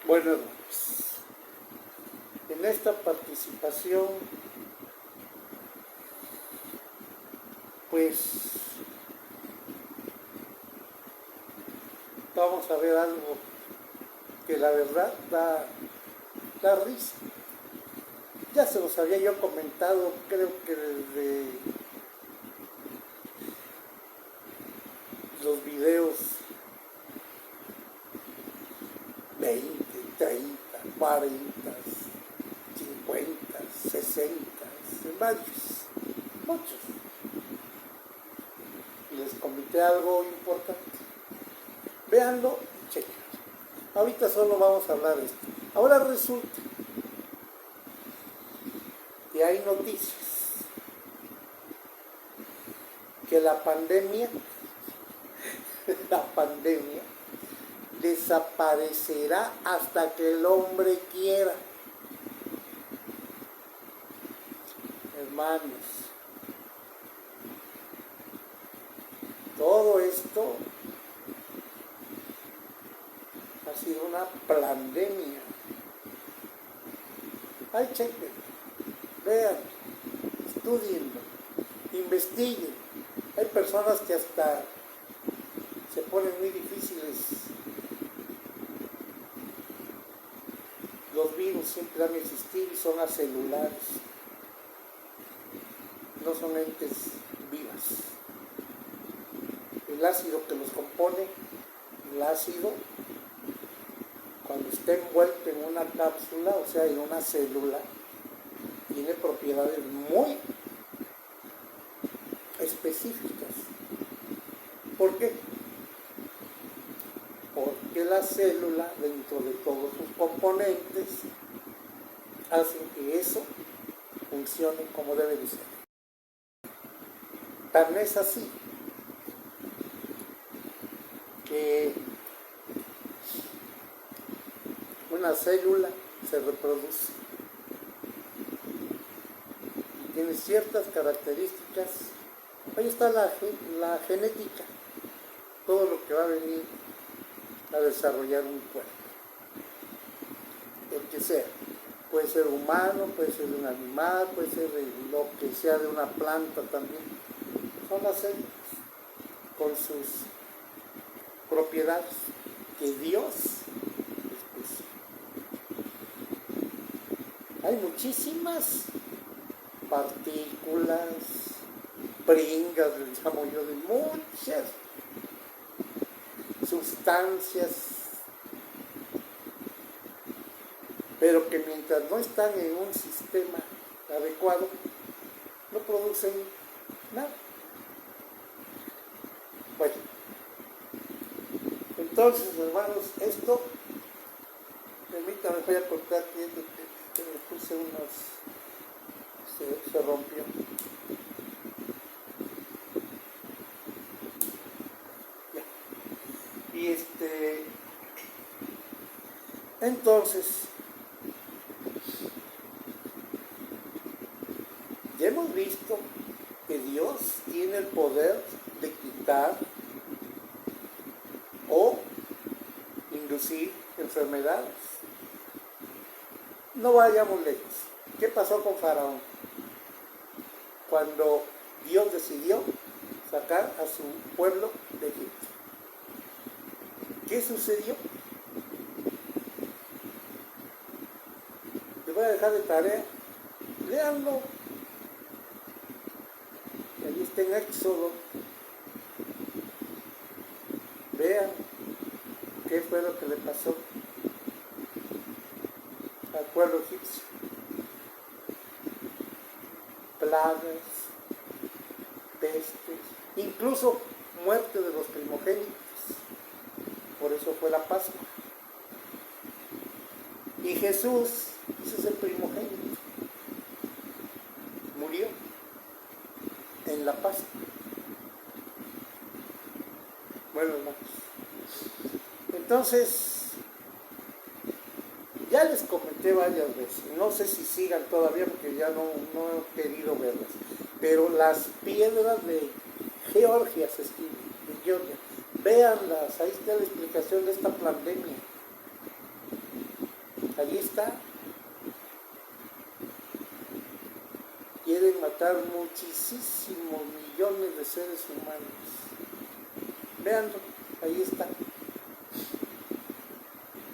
Bueno, hermanos, en esta participación, pues vamos a ver algo que la verdad da risa. Ya se los había yo comentado, creo que desde los videos 20, 30, 40, 50, 60, muchos. Y les comenté algo importante. Véanlo y chequen. Ahorita solo vamos a hablar de esto. Ahora resulta que hay noticias que la pandemia desaparecerá hasta que el hombre quiera. Hermanos, todo esto ha sido una pandemia. Ay, chequen, vean, estudienlo, investiguen. Hay personas que hasta se ponen muy difíciles. Los virus siempre han existido y son acelulares. No son entes vivas. El ácido que los compone, el ácido, cuando está envuelto en una cápsula, o sea, en una célula, tiene propiedades muy específicas. ¿Por qué? Porque la célula, dentro de todos sus componentes, hacen que eso funcione como debe de ser. Tan es así que una célula se reproduce y tiene ciertas características. Ahí está la genética, todo lo que va a venir a desarrollar un cuerpo, el que sea. Puede ser humano, puede ser de un animal, puede ser de lo que sea, de una planta también. Son las células con sus propiedades que Dios les puso. Hay muchísimas partículas, pringas, les llamo yo, de muchas sustancias, pero que mientras no están en un sistema adecuado, no producen nada. Bueno, entonces, hermanos, esto, permítanme, voy a cortar que me puse unos, se rompió. Ya. Y entonces, ya hemos visto que Dios tiene el poder de quitar o inducir enfermedades. No vayamos lejos. ¿Qué pasó con Faraón? Cuando Dios decidió sacar a su pueblo de Egipto. ¿Qué sucedió? Les voy a dejar de tarea. Léanlo. Ahí está en Éxodo. Vean qué fue lo que le pasó al pueblo egipcio. Plagas, pestes, incluso muerte de los primogénitos. Por eso fue la Pascua. Y Jesús, ese es el primogénito, murió en la Pascua. Bueno, hermanos, entonces ya les comenté varias veces, no sé si sigan todavía porque ya no he querido verlas, pero las piedras de Georgia se escriben, de Georgia, véanlas, ahí está la explicación de esta pandemia. Allí está. Quieren matar muchísimos millones de seres humanos. Veanlo, ahí está.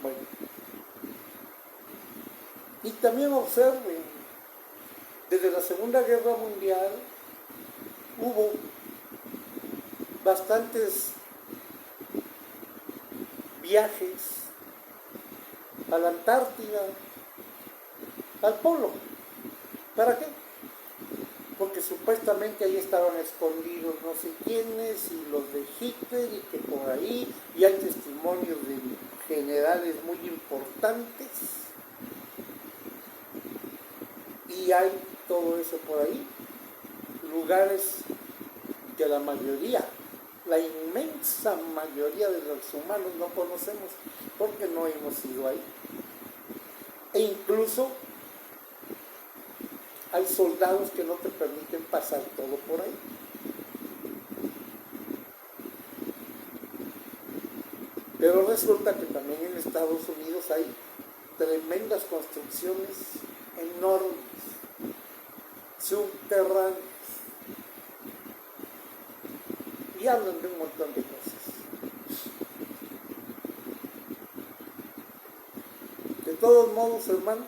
Bueno. Y también observen, desde la Segunda Guerra Mundial hubo bastantes viajes a la Antártida, al Polo. ¿Para qué? Porque supuestamente ahí estaban escondidos no sé quiénes y los de Hitler y que por ahí, y hay testimonios de generales muy importantes y hay todo eso por ahí, lugares que la mayoría, la inmensa mayoría de los humanos no conocemos porque no hemos ido ahí. E incluso hay soldados que no te permiten pasar todo por ahí. Pero resulta que también en Estados Unidos hay tremendas construcciones enormes, subterráneas, y hablan de un montón de cosas. De todos modos, hermanos,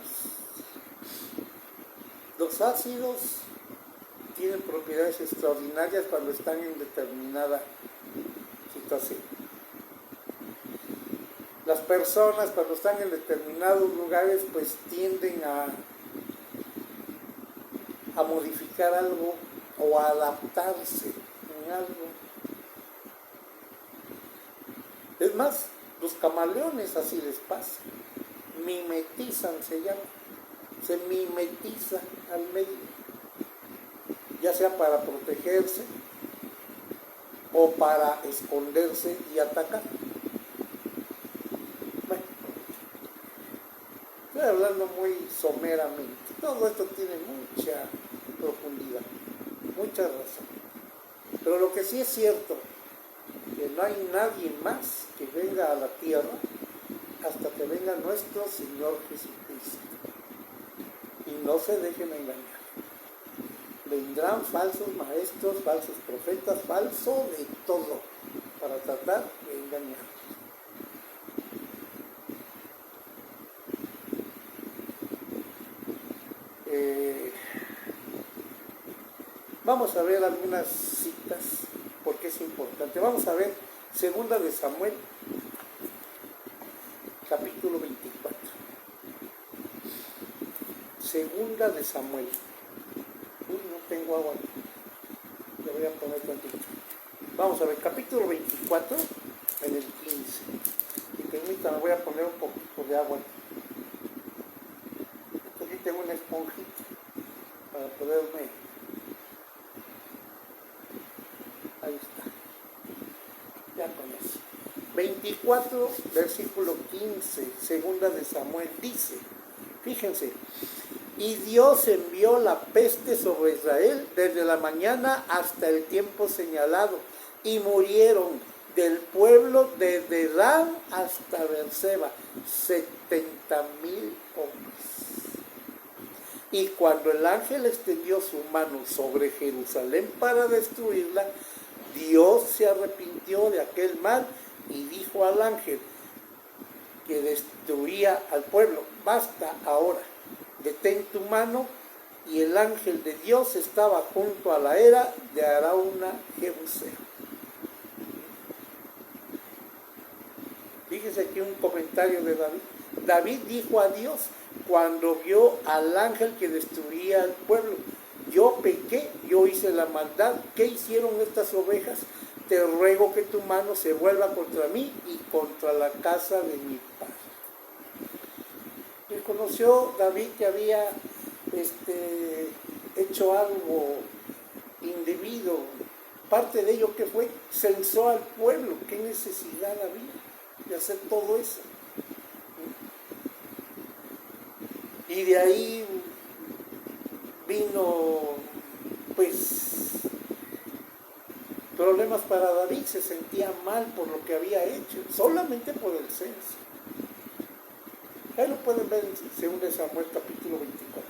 los ácidos tienen propiedades extraordinarias cuando están en determinada situación. Las personas cuando están en determinados lugares pues tienden a modificar algo o a adaptarse en algo. Es más, los camaleones así les pasa, mimetizan, se llama. Se mimetiza al medio, ya sea para protegerse o para esconderse y atacar. Bueno, estoy hablando muy someramente. Todo esto tiene mucha profundidad, mucha razón. Pero lo que sí es cierto, que no hay nadie más que venga a la tierra hasta que venga nuestro Señor Jesucristo. Y no se dejen engañar. Vendrán falsos maestros, falsos profetas, falso de todo, para tratar de engañar. Vamos a ver algunas citas, porque es importante. Vamos a ver Segunda de Samuel, capítulo 24. Segunda de Samuel. Uy, no tengo agua. Le voy a poner tantito. Vamos a ver, capítulo 24, en el 15. Y permítanme, voy a poner un poquito de agua. Aquí tengo una esponjita para poderme... Ahí está. Ya con eso. 24, versículo 15, Segunda de Samuel, dice, fíjense, y Dios envió la peste sobre Israel desde la mañana hasta el tiempo señalado, y murieron del pueblo desde Dan hasta Beerseba 70,000 hombres. Y cuando el ángel extendió su mano sobre Jerusalén para destruirla, Dios se arrepintió de aquel mal y dijo al ángel que destruía al pueblo, basta ahora, detén tu mano. Y el ángel de Dios estaba junto a la era de Arauna Jebuseo. Fíjese aquí un comentario de David. David dijo a Dios cuando vio al ángel que destruía al pueblo: yo pequé, yo hice la maldad. ¿Qué hicieron estas ovejas? Te ruego que tu mano se vuelva contra mí y contra la casa de mi padre. Reconoció David que había hecho algo indebido. Parte de ello que fue, censó al pueblo. ¿Qué necesidad había de hacer todo eso? Y de ahí vino pues problemas para David. Se sentía mal por lo que había hecho, solamente por el censo. Ahí lo pueden ver en 2 Samuel capítulo 24.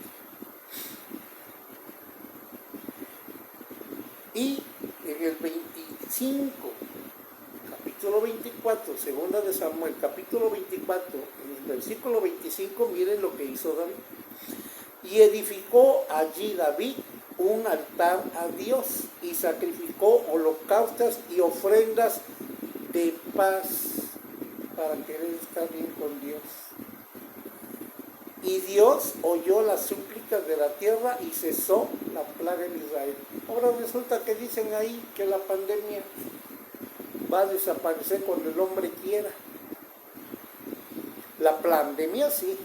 Y en el 25, capítulo 24, 2 Samuel capítulo 24, en el versículo 25, miren lo que hizo David. Y edificó allí David un altar a Dios y sacrificó holocaustos y ofrendas de paz para querer estar bien con Dios. Y Dios oyó las súplicas de la tierra y cesó la plaga en Israel. Ahora resulta que dicen ahí que la pandemia va a desaparecer cuando el hombre quiera. La pandemia sí,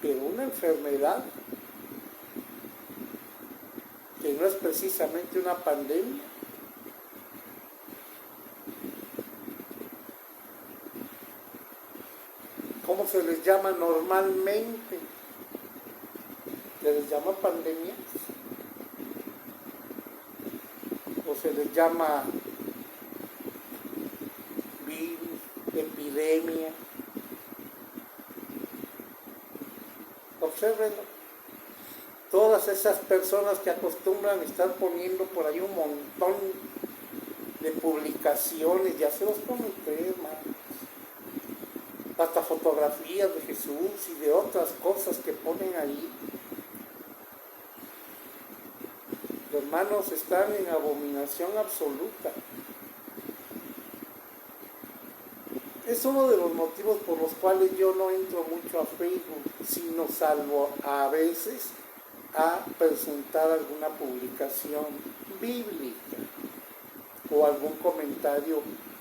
pero una enfermedad que no es precisamente una pandemia. ¿Cómo se les llama normalmente? ¿Se les llama pandemia? ¿O se les llama virus, epidemia? Obsérvenlo. Todas esas personas que acostumbran a estar poniendo por ahí un montón de publicaciones, ya se los comenté, hermanos, hasta fotografías de Jesús y de otras cosas que ponen ahí. Los hermanos están en abominación absoluta. Es uno de los motivos por los cuales yo no entro mucho a Facebook, sino salvo a veces a presentar alguna publicación bíblica o algún comentario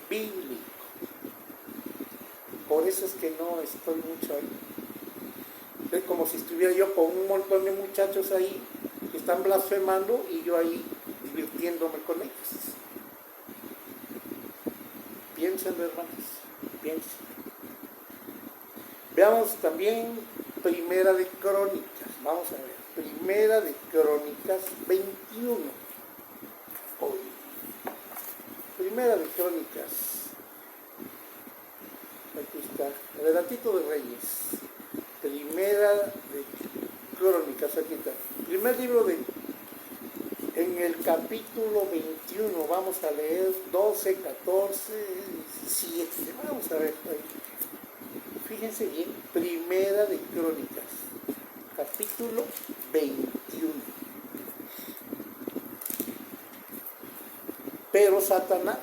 bíblico. Por eso es que no estoy mucho ahí. Es como si estuviera yo con un montón de muchachos ahí que están blasfemando y yo ahí divirtiéndome con ellos. Piensen, hermanos, piensen. Veamos también Primera de Crónicas. Vamos a ver. Primera de Crónicas 21. Hoy. Primera de Crónicas. Aquí está. Relatito de Reyes. Primera de Crónicas. Aquí está. Primer libro de... En el capítulo 21 vamos a leer 12, 14, 7. Vamos a ver. Fíjense bien. Primera de Crónicas. Capítulo 21. Pero Satanás,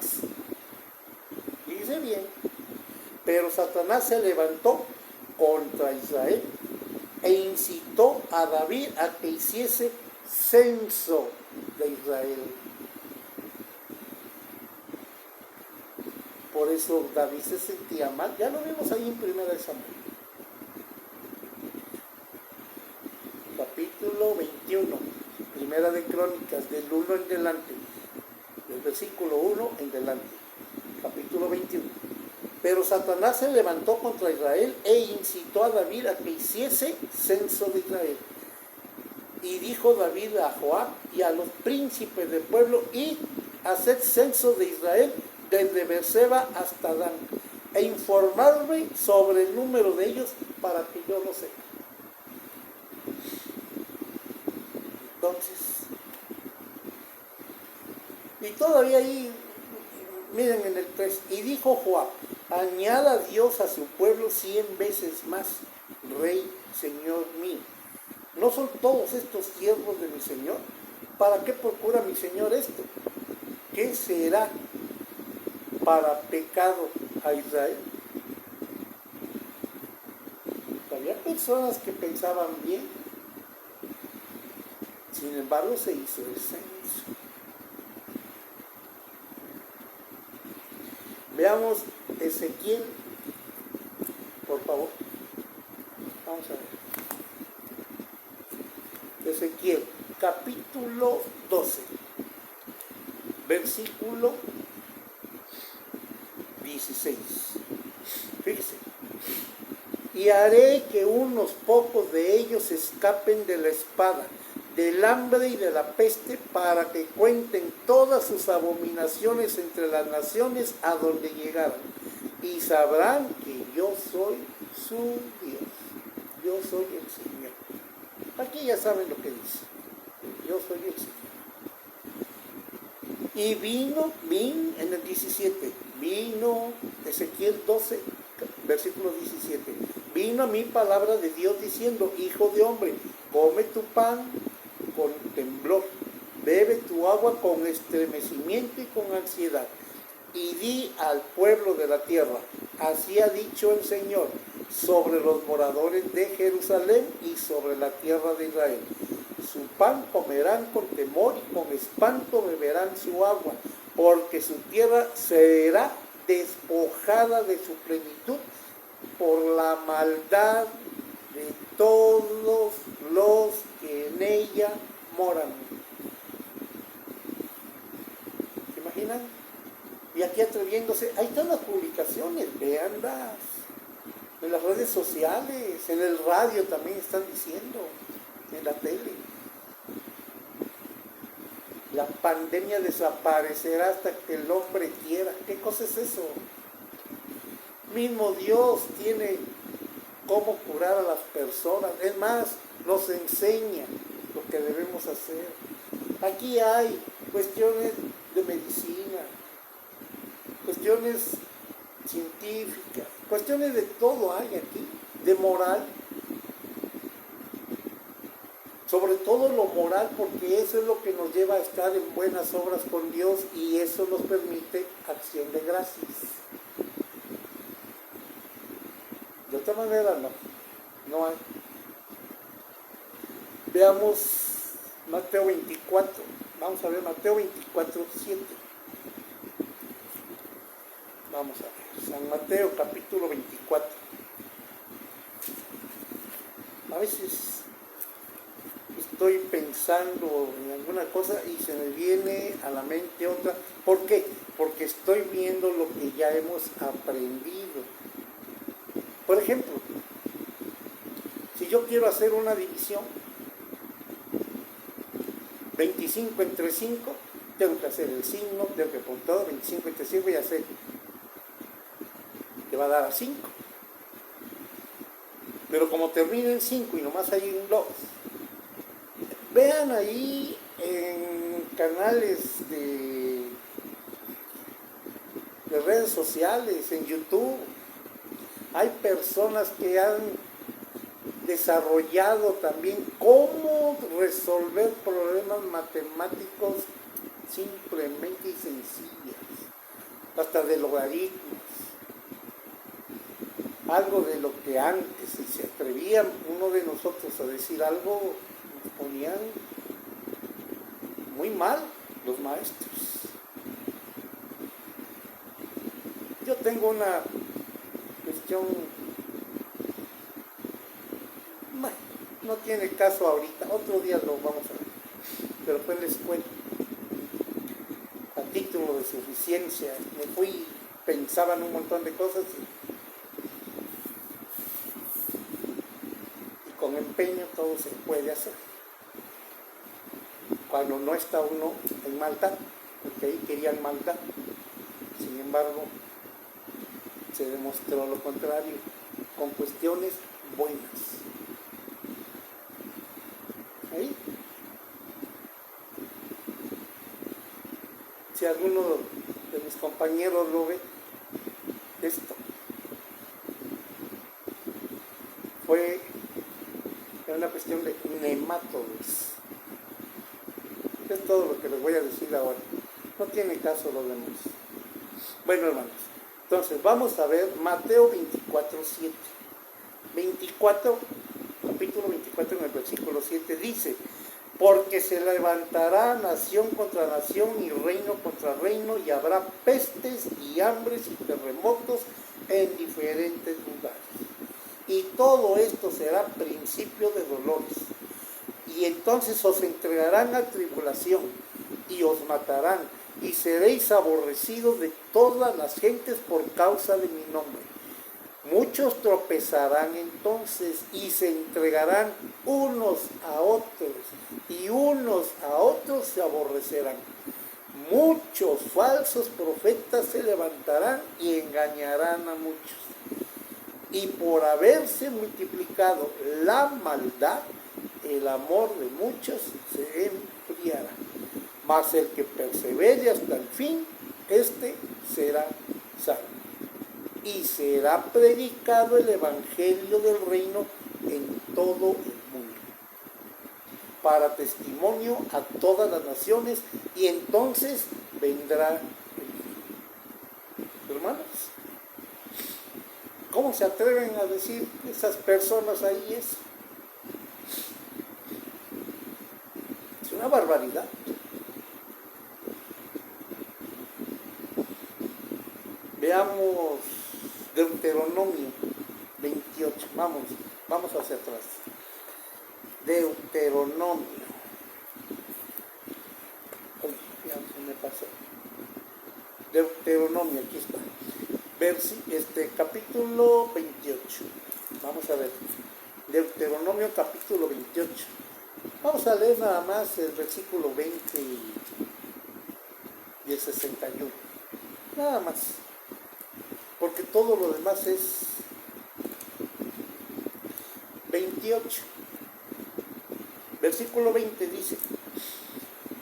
dice bien, pero Satanás se levantó contra Israel e incitó a David a que hiciese censo de Israel. Por eso David se sentía mal. Ya lo vimos ahí en 1 Samuel. Capítulo 21, Primera de Crónicas, del 1 en delante, del versículo 1 en delante, capítulo 21. Pero Satanás se levantó contra Israel e incitó a David a que hiciese censo de Israel. Y dijo David a Joab y a los príncipes del pueblo: y haced censo de Israel desde Beerseba hasta Dan, e informarme sobre el número de ellos para que yo lo sepa. Entonces, y todavía ahí, miren en el 3, y dijo Joab: añada Dios a su pueblo 100 veces más, rey, señor mío. ¿No son todos estos siervos de mi señor? ¿Para qué procura mi señor esto? ¿Qué será para pecado a Israel? Había personas que pensaban bien. Sin embargo, se hizo el censo. Veamos Ezequiel, por favor. Vamos a ver. Ezequiel, capítulo 12, versículo 16. Fíjense. Y haré que unos pocos de ellos escapen de la espada, del hambre y de la peste, para que cuenten todas sus abominaciones entre las naciones a donde llegaran. y sabrán que yo soy su Dios. Yo soy el Señor. Aquí ya saben lo que dice. Yo soy el Señor. Y vino en el 17, vino Ezequiel 12, versículo 17. Vino a mí palabra de Dios diciendo: hijo de hombre, come tu pan con temblor, bebe tu agua con estremecimiento y con ansiedad, y di al pueblo de la tierra: así ha dicho el Señor sobre los moradores de Jerusalén y sobre la tierra de Israel. Su pan comerán con temor y con espanto beberán su agua, porque su tierra será despojada de su plenitud por la maldad de todos los que en ella moran. ¿Se imaginan? Y aquí atreviéndose, ahí están las publicaciones, véanlas, en las redes sociales, en el radio también están diciendo, en la tele. La pandemia desaparecerá hasta que el hombre quiera. ¿Qué cosa es eso? Mismo Dios tiene cómo curar a las personas. Es más, nos enseña lo que debemos hacer. Aquí hay cuestiones de medicina, cuestiones científicas, cuestiones de todo hay aquí, de moral. Sobre todo lo moral, porque eso es lo que nos lleva a estar en buenas obras con Dios y eso nos permite acción de gracias. De otra manera no hay. Veamos Mateo 24, vamos a ver Mateo 24, 7. Vamos a ver, San Mateo capítulo 24. A veces estoy pensando en alguna cosa y se me viene a la mente otra. ¿Por qué? Porque estoy viendo lo que ya hemos aprendido. Por ejemplo, si yo quiero hacer una división, 25 entre 5, tengo que hacer el signo, tengo que poner todo, 25 entre 5 y hacer, te va a dar a 5. Pero como termina en 5 y nomás hay un 2, vean ahí en canales de redes sociales, en YouTube, hay personas que han desarrollado también cómo resolver problemas matemáticos simplemente y sencillas, hasta de logaritmos. Algo de lo que antes, si se atrevían uno de nosotros a decir algo, nos ponían muy mal los maestros. Yo tengo una cuestión, no tiene caso ahorita, otro día lo vamos a ver, pero pues les cuento. A título de suficiencia, me fui, pensaba en un montón de cosas y con empeño todo se puede hacer. Cuando no está uno en maldad, porque ahí querían maldad. Sin embargo, se demostró lo contrario, con cuestiones buenas. ¿Ahí? Si alguno de mis compañeros lo ve, esto fue una cuestión de nematodos. Es todo lo que les voy a decir ahora. No tiene caso lo demás. Bueno, hermanos, entonces vamos a ver Mateo 24, 7. 24, capítulo 24, en el versículo 7 dice: porque se levantará nación contra nación y reino contra reino, y habrá pestes y hambres y terremotos en diferentes lugares. Y todo esto será principio de dolores. Y entonces os entregarán a tribulación y os matarán, y seréis aborrecidos de todas las gentes por causa de mi nombre. Muchos tropezarán entonces y se entregarán unos a otros, y unos a otros se aborrecerán. muchos falsos profetas se levantarán y engañarán a muchos. Y por haberse multiplicado la maldad, el amor de muchos se enfriará. Mas el que persevere hasta el fin, éste será salvo. Y será predicado el evangelio del reino en todo el mundo, para testimonio a todas las naciones, y entonces vendrá el fin. Hermanos, ¿cómo se atreven a decir esas personas ahí eso? Es una barbaridad. Veamos Deuteronomio 28. Vamos hacia atrás. Deuteronomio. Ya se me pasó. Deuteronomio, aquí está. Capítulo 28. Vamos a ver. Deuteronomio capítulo 28. Vamos a leer nada más el versículo 20 y el 61. Nada más. Porque todo lo demás es 28. Versículo 20 dice: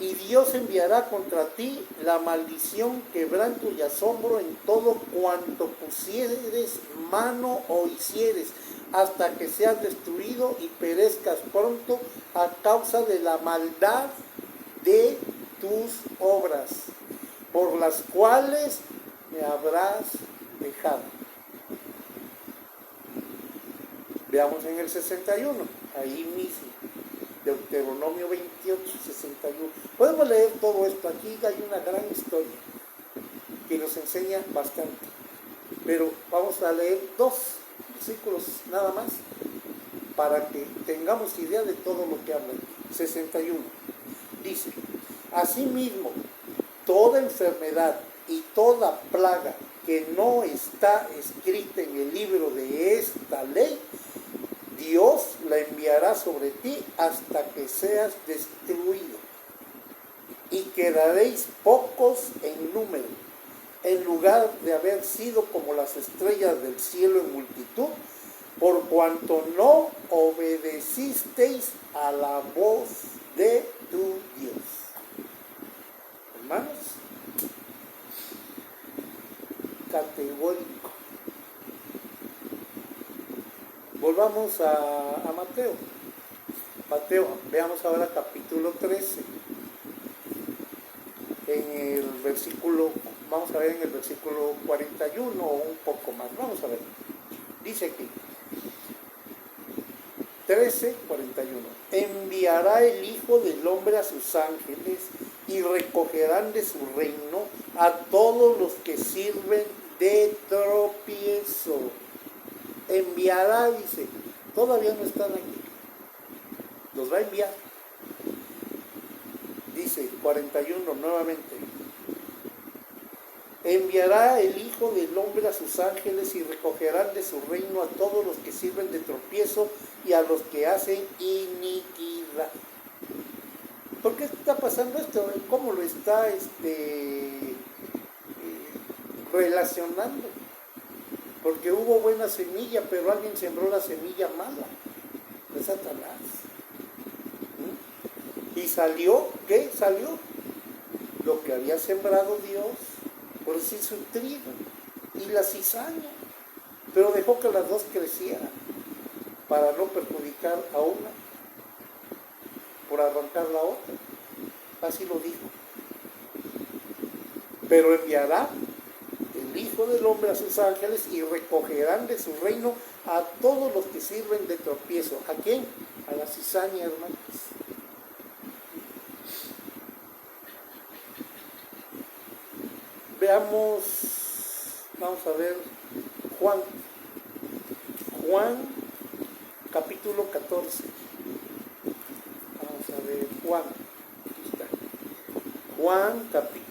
y Dios enviará contra ti la maldición, quebranto y asombro en todo cuanto pusieres mano o hicieres, hasta que seas destruido y perezcas pronto a causa de la maldad de tus obras, por las cuales me habrás dejado. Veamos en el 61, ahí mismo, Deuteronomio 28, 61. Podemos leer todo esto, aquí hay una gran historia que nos enseña bastante, pero vamos a leer 2 versículos nada más para que tengamos idea de todo lo que habla. 61 dice: asimismo, toda enfermedad y toda plaga que no está escrita en el libro de esta ley, Dios la enviará sobre ti hasta que seas destruido, y quedaréis pocos en número, en lugar de haber sido como las estrellas del cielo en multitud, por cuanto no obedecisteis a la voz de tu Dios. Hermanos, categórico. Volvamos a Mateo. Mateo, veamos ahora capítulo 13. En el versículo, vamos a ver en el versículo 41 o un poco más. Vamos a ver. Dice aquí, 13, 41. Enviará el Hijo del Hombre a sus ángeles y recogerán de su reino a todos los que sirven de tropiezo. Enviará, dice, todavía no están aquí, los va a enviar. Dice 41 nuevamente: enviará el Hijo del Hombre a sus ángeles y recogerán de su reino a todos los que sirven de tropiezo y a los que hacen iniquidad. ¿Por qué está pasando esto? ¿Cómo lo está relacionando? Porque hubo buena semilla, pero alguien sembró la semilla mala de Satanás. ¿Y salió? ¿Qué salió? Lo que había sembrado Dios, por decir su trigo y la cizaña. Pero dejó que las dos crecieran para no perjudicar a una por arrancar la otra. Así lo dijo. Pero enviará el Hijo del Hombre a sus ángeles y recogerán de su reino a todos los que sirven de tropiezo. ¿A quién? A la cizaña, hermanos. Veamos, vamos a ver Juan capítulo 14. Vamos a ver Juan, aquí está. Juan capítulo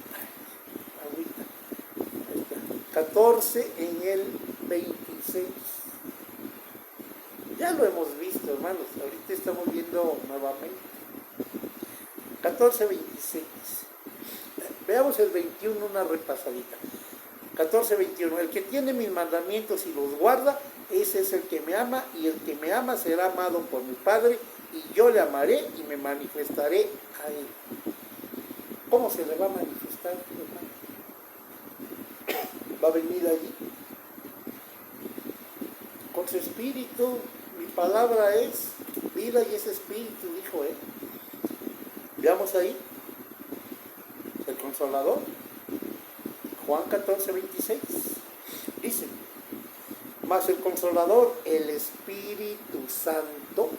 14 en el 26. Ya lo hemos visto, hermanos, ahorita estamos viendo nuevamente. 14, 26. Veamos el 21, una repasadita. 14:21. El que tiene mis mandamientos y los guarda, ese es el que me ama, y el que me ama será amado por mi Padre, y yo le amaré y me manifestaré a él. ¿Cómo se le va a manifestar, hermano? Va a venir allí con su espíritu. Mi palabra es vida y es espíritu, dijo él. Veamos ahí el Consolador. Juan 14:26 dice: mas el Consolador, el Espíritu Santo,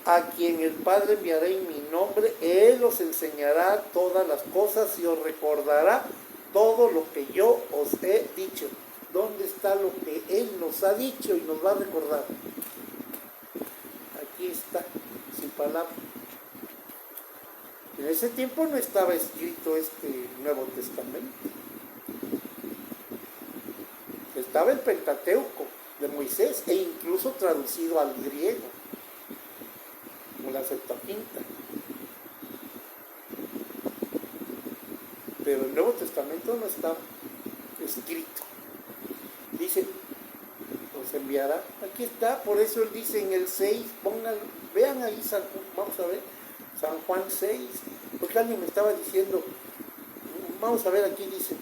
a quien el Padre enviará en mi nombre, Él os enseñará todas las cosas y os recordará todo lo que yo os he dicho. ¿Dónde está lo que Él nos ha dicho y nos va a recordar? Aquí está, su palabra. En ese tiempo no estaba escrito este Nuevo Testamento. Estaba el Pentateuco de Moisés e incluso traducido al griego, como la Septuaginta. Pero el Nuevo Testamento no está escrito. Dice, os enviará. Aquí está, por eso él dice en el 6, pongan, vean ahí, vamos a ver, San Juan 6, porque alguien me estaba diciendo, vamos a ver, aquí dice,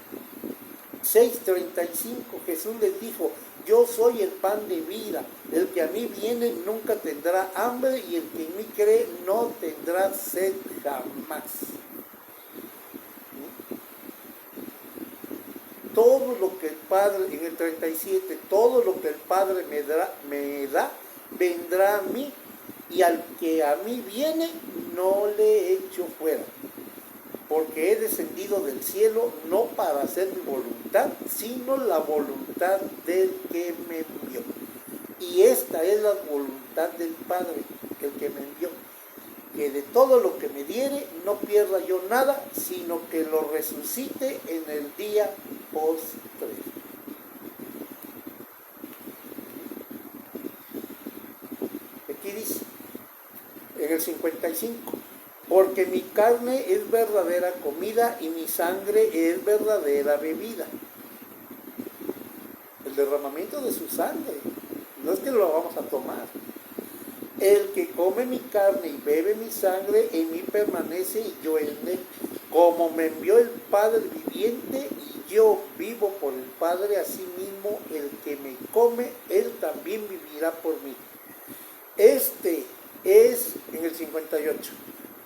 6:35, Jesús les dijo: yo soy el pan de vida, el que a mí viene nunca tendrá hambre, y el que en mí cree no tendrá sed jamás. Todo lo que el Padre, en el 37, todo lo que el Padre me da, vendrá a mí, y al que a mí viene no le echo fuera, porque he descendido del cielo no para hacer mi voluntad, sino la voluntad del que me envió. Y esta es la voluntad del Padre, el que me envió, que de todo lo que me diere no pierda yo nada, sino que lo resucite en el día postre. Aquí dice, en el 55, porque mi carne es verdadera comida y mi sangre es verdadera bebida. El derramamiento de su sangre, no es que lo vamos a tomar. El que come mi carne y bebe mi sangre, en mí permanece y yo en él. Como me envió el Padre viviente y yo vivo por el Padre, así mismo el que me come, él también vivirá por mí. Este es en el 58.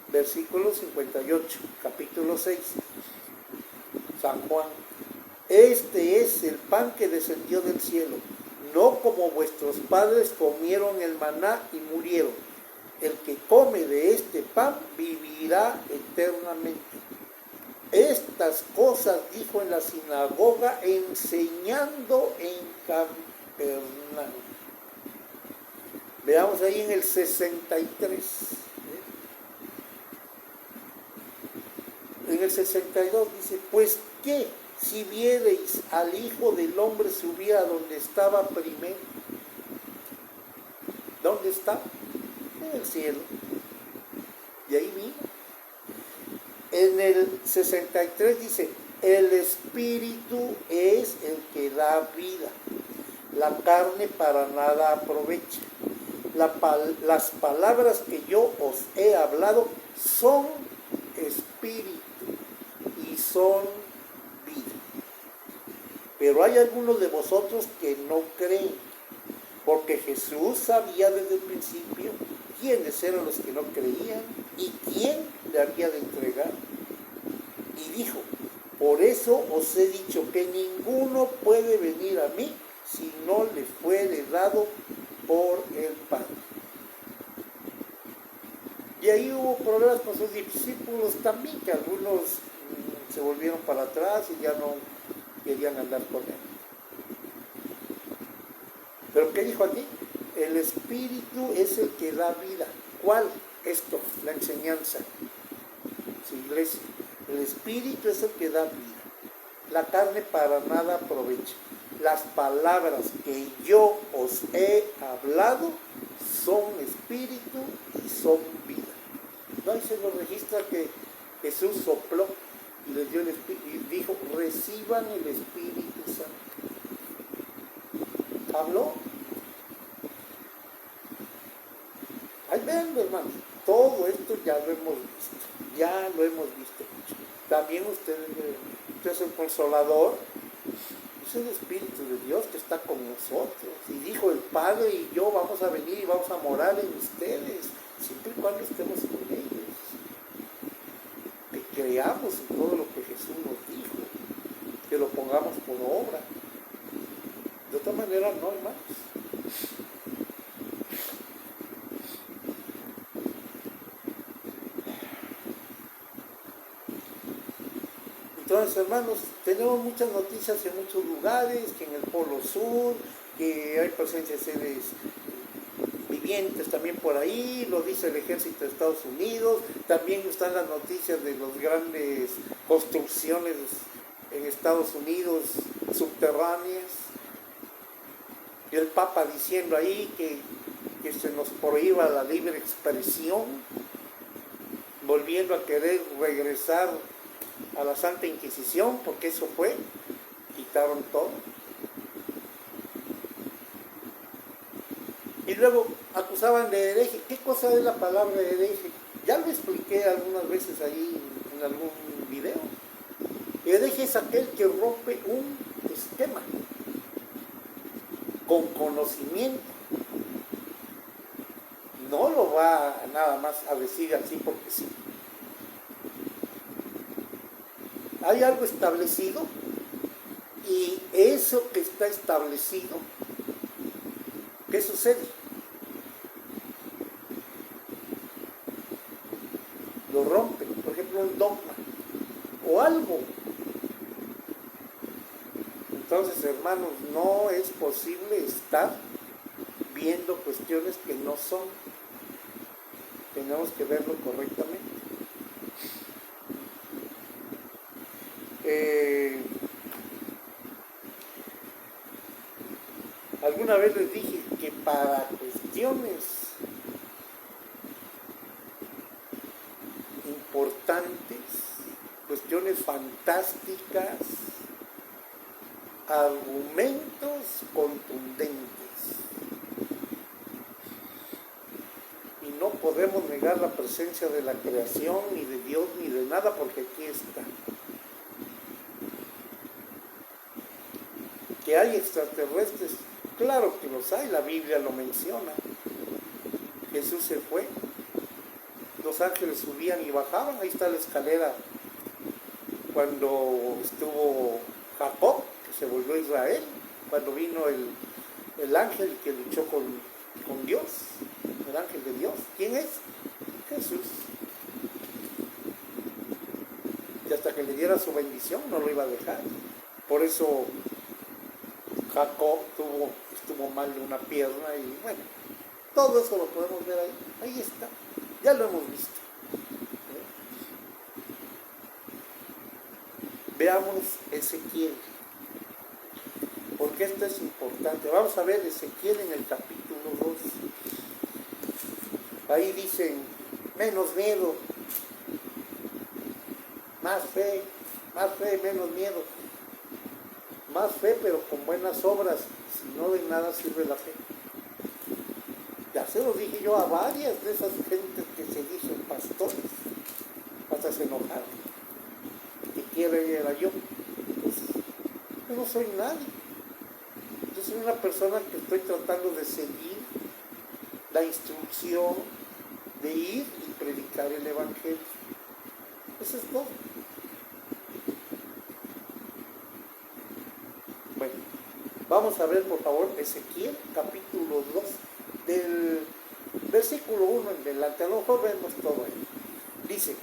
Versículo 58, capítulo 6, San Juan. Este es el pan que descendió del cielo, no como vuestros padres comieron el maná y murieron. El que come de este pan vivirá eternamente. Estas cosas dijo en la sinagoga, enseñando en Capernaum. Veamos ahí en el 63. En el 62 dice, pues ¿qué si viereis al Hijo del Hombre subir a donde estaba primero? ¿Dónde está? En el cielo. Y ahí vino. En el 63 dice, el Espíritu es el que da vida. La carne para nada aprovecha. Las palabras que yo os he hablado son espíritu y son vida. Pero hay algunos de vosotros que no creen, porque Jesús sabía desde el principio quiénes eran los que no creían y quién le había de entregar. Y dijo, por eso os he dicho que ninguno puede venir a mí si no le fuere dado por el Padre. Y ahí hubo problemas con sus discípulos también, que algunos se volvieron para atrás y ya no querían andar con él. Pero ¿qué dijo aquí? El Espíritu es el que da vida. ¿Cuál? Esto, la enseñanza. Su iglesia. El Espíritu es el que da vida. La carne para nada aprovecha. Las palabras que yo os he hablado son espíritu y son vida. ¿No? Ahí se nos registra que Jesús sopló y les dio el Espíritu, y dijo, reciban el Espíritu Santo. Habló. Ahí ven, hermanos, todo esto ya lo hemos visto. También ustedes, entonces el Consolador es el Espíritu de Dios que está con nosotros. Y dijo, el Padre y yo vamos a venir y vamos a morar en ustedes, siempre y cuando estemos con ellos. Que creamos en todo lo que Jesús nos dijo, que lo pongamos por obra. De otra manera no, hermanos. Entonces, hermanos, tenemos muchas noticias en muchos lugares, que en el Polo Sur, que hay presencia de seres vivientes también por ahí, lo dice el ejército de Estados Unidos, también están las noticias de las grandes construcciones en Estados Unidos subterráneas, y el Papa diciendo ahí que se nos prohíba la libre expresión, volviendo a querer regresar a la Santa Inquisición, porque eso fue, quitaron todo. Y luego acusaban de hereje. ¿Qué cosa es la palabra hereje? Ya lo expliqué algunas veces ahí en algún video. Hereje es aquel que rompe un esquema con conocimiento. No lo va nada más a decir así porque sí. Hay algo establecido y eso que está establecido, ¿qué sucede? Lo rompe, por ejemplo, un dogma o algo. Entonces, hermanos, no es posible estar viendo cuestiones que no son. Tenemos que verlo correctamente. Alguna vez les dije que para cuestiones importantes, cuestiones fantásticas, argumentos contundentes. Y no podemos negar la presencia de la creación, ni de Dios, ni de nada, porque aquí está. Que hay extraterrestres, claro que los hay, la Biblia lo menciona. Jesús se fue, los ángeles subían y bajaban, ahí está la escalera cuando estuvo Jacob, que se volvió a Israel, cuando vino el ángel que luchó con Dios, el ángel de Dios. ¿Quién es? Jesús. Y hasta que le diera su bendición no lo iba a dejar. Por eso Jacob estuvo mal de una pierna y bueno, todo eso lo podemos ver ahí está, ya lo hemos visto. Veamos Ezequiel, porque esto es importante. Vamos a ver Ezequiel en el capítulo 2. Ahí dicen, menos miedo, más fe, menos miedo. Más fe, pero con buenas obras, si no de nada sirve la fe. Ya se lo dije yo a varias de esas gentes que se dicen pastores, hasta se enojaron. ¿Qué quiere era yo? Pues yo no soy nadie. Yo soy una persona que estoy tratando de seguir la instrucción de ir y predicar el Evangelio. Eso es todo. Bueno, vamos a ver por favor Ezequiel capítulo 2 del versículo 1 en adelante. A lo mejor vemos todo ahí. Dice,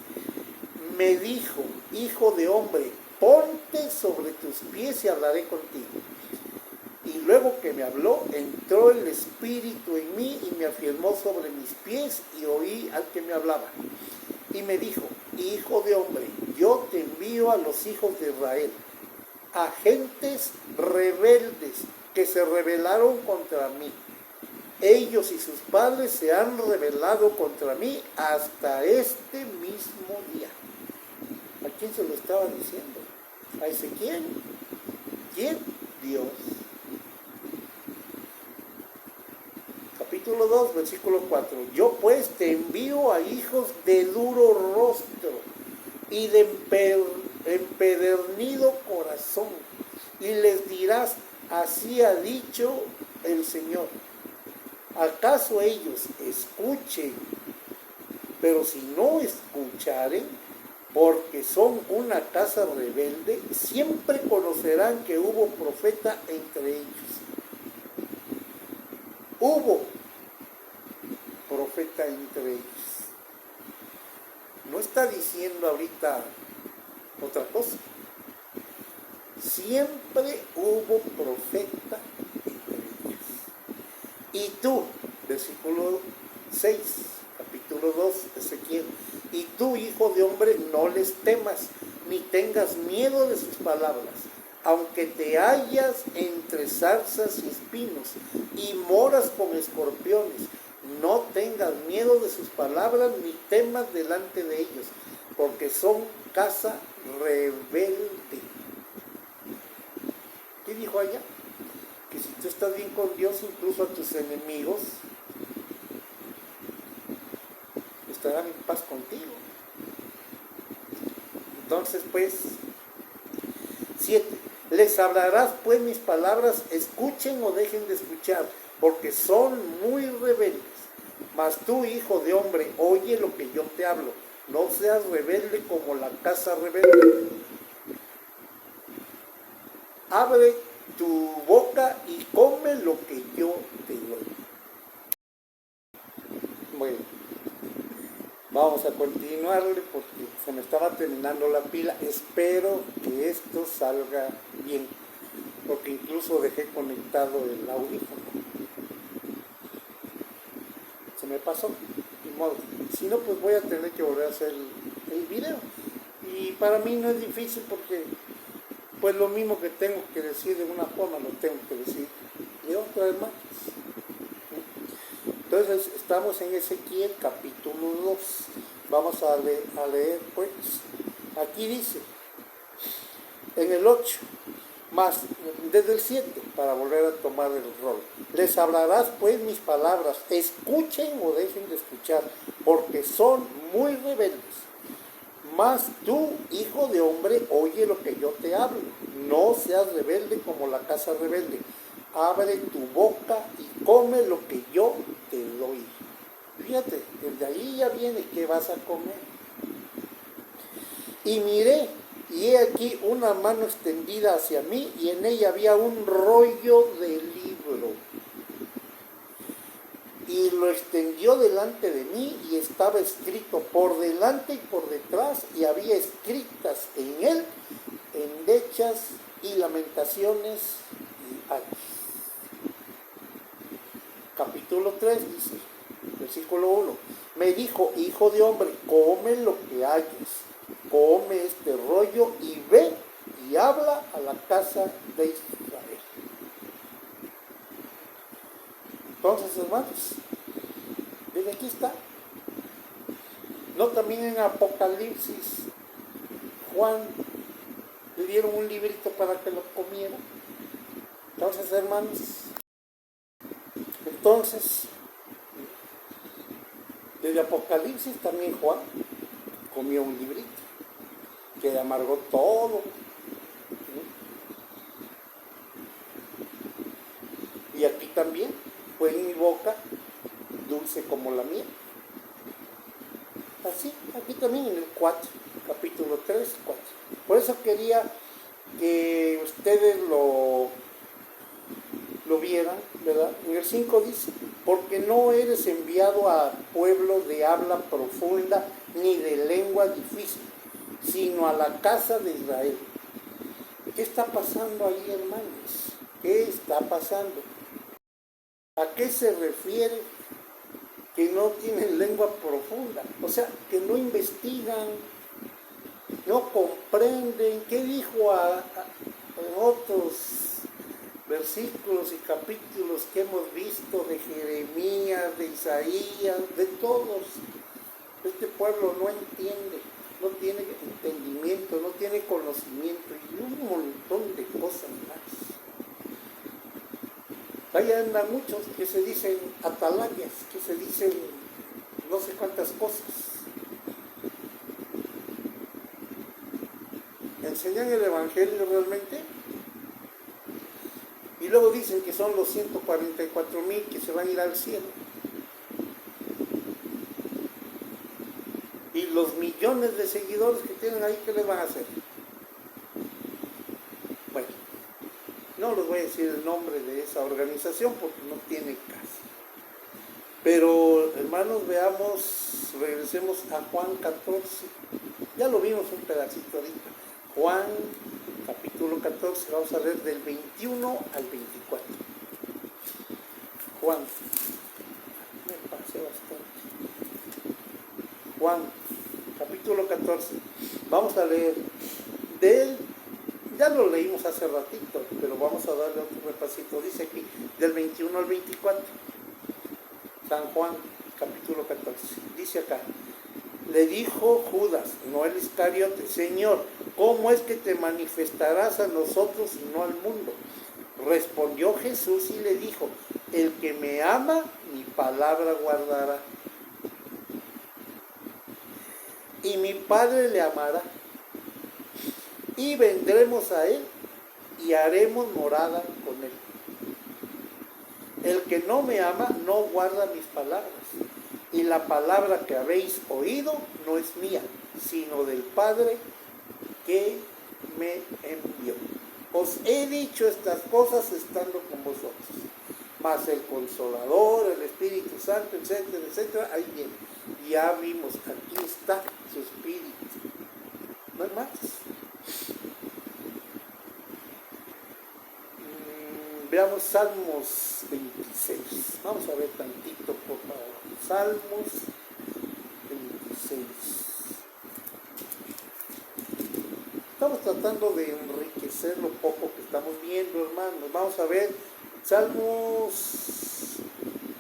me dijo, hijo de hombre, ponte sobre tus pies y hablaré contigo. Y luego que me habló, entró el Espíritu en mí y me afirmó sobre mis pies y oí al que me hablaba. Y me dijo, hijo de hombre, yo te envío a los hijos de Israel, a gentes rebeldes que se rebelaron contra mí. Ellos y sus padres se han rebelado contra mí hasta este mismo día. quién se lo estaba diciendo? ¿A Ezequiel? ¿Quién? Dios. Capítulo 2, versículo 4. Yo pues te envío a hijos de duro rostro y de empedernido corazón, y les dirás, así ha dicho el Señor. ¿Acaso ellos escuchen? Pero si no escucharen, porque son una casa rebelde, siempre conocerán que hubo profeta entre ellos. Hubo profeta entre ellos. No está diciendo ahorita otra cosa. Siempre hubo profeta entre ellos. Y tú, versículo 6, capítulo 2, Ezequiel, y tú, hijo de hombre, no les temas, ni tengas miedo de sus palabras, aunque te hallas entre zarzas y espinos, y moras con escorpiones, no tengas miedo de sus palabras, ni temas delante de ellos, porque son casa rebelde. ¿Qué dijo allá? Que si tú estás bien con Dios, incluso a tus enemigos estarán en paz contigo. Entonces, pues, 7. Les hablarás pues mis palabras, escuchen o dejen de escuchar, porque son muy rebeldes. Mas tú, hijo de hombre, oye lo que yo te hablo. No seas rebelde como la casa rebelde. Abre tu boca y come lo que yo te doy. Bueno, vamos a continuarle porque se me estaba terminando la pila. Espero que esto salga bien, porque incluso dejé conectado el audífono. Se me pasó, de modo. Si no, pues voy a tener que volver a hacer el video. Y para mí no es difícil porque pues lo mismo que tengo que decir de una forma, lo tengo que decir de otra, hermanos. Entonces, estamos en Ezequiel capítulo 2. Vamos a leer, pues. Aquí dice, en el 8, más desde el 7, para volver a tomar el rol. Les hablarás, pues, mis palabras, escuchen o dejen de escuchar, porque son muy rebeldes. Mas tú, hijo de hombre, oye lo que yo te hablo. No seas rebelde como la casa rebelde. Abre tu boca y come lo que yo te doy. Fíjate, desde ahí ya viene que vas a comer. Y miré, y he aquí una mano extendida hacia mí, y en ella había un rollo de libro. Y lo extendió delante de mí, y estaba escrito por delante y por detrás, y había escritas en él endechas y lamentaciones y ayes. Capítulo 3 dice, versículo 1, me dijo, hijo de hombre, come lo que hayas, come este rollo y ve y habla a la casa de Israel. Entonces, hermanos, desde aquí está. No, también en Apocalipsis, Juan le dieron un librito para que lo comiera. Entonces, hermanos, desde Apocalipsis también Juan comió un librito que le amargó todo. Y aquí también fue en mi boca dulce como la miel. Así, aquí también en el 4, capítulo 3, 4. Por eso quería que ustedes lo vieran, ¿verdad? En el 5 dice, porque no eres enviado a pueblo de habla profunda ni de lengua difícil, sino a la casa de Israel. ¿Qué está pasando ahí, hermanos? ¿Qué está pasando? ¿A qué se refiere que no tienen lengua profunda? O sea, que no investigan, no comprenden. ¿Qué dijo en otros versículos y capítulos que hemos visto de Jeremías, de Isaías, de todos? Este pueblo no entiende, no tiene entendimiento, no tiene conocimiento y un montón de cosas más. Ahí andan muchos que se dicen atalayas, que se dicen no sé cuántas cosas. Enseñan el Evangelio realmente y luego dicen que son los 144,000 que se van a ir al cielo. Y los millones de seguidores que tienen ahí, ¿qué les van a hacer? Bueno, no les voy a decir el nombre de esa organización porque no tiene caso. Pero, hermanos, regresemos a Juan 14. Ya lo vimos un pedacito ahorita. Juan, capítulo 14, vamos a leer del 21 al 24. Juan, me pasé bastante. Juan, capítulo 14. Vamos a leer de él. Ya lo leímos hace ratito, pero vamos a darle otro repasito. Dice aquí, del 21 al 24. San Juan, capítulo 14. Dice acá, le dijo Judas, no el Iscariote, Señor, ¿cómo es que te manifestarás a nosotros y no al mundo? Respondió Jesús y le dijo, el que me ama, mi palabra guardará. Y mi Padre le amará. Y vendremos a él y haremos morada con él. El que no me ama no guarda mis palabras. Y la palabra que habéis oído no es mía, sino del Padre que me envió. Os he dicho estas cosas estando con vosotros. Mas el Consolador, el Espíritu Santo, etcétera, etcétera, ahí viene. Ya vimos, aquí está su Espíritu. No hay más. Veamos Salmos 26. Vamos a ver tantito, por favor. Salmos 26. Estamos tratando de enriquecer lo poco que estamos viendo, hermanos. Vamos a ver Salmos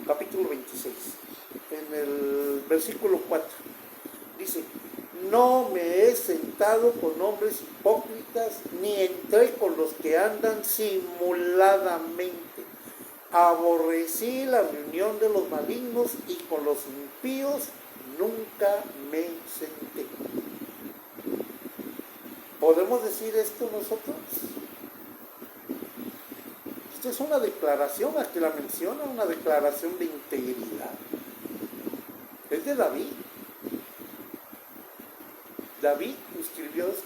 capítulo 26. En el versículo 4. Dice, no me he sentado con hombres hipócritas, ni entré con los que andan simuladamente. Aborrecí la reunión de los malignos y con los impíos nunca me senté. ¿Podemos decir esto nosotros? Esta es una declaración, aquí la menciona, una declaración de integridad. Es de David. David escribió esto.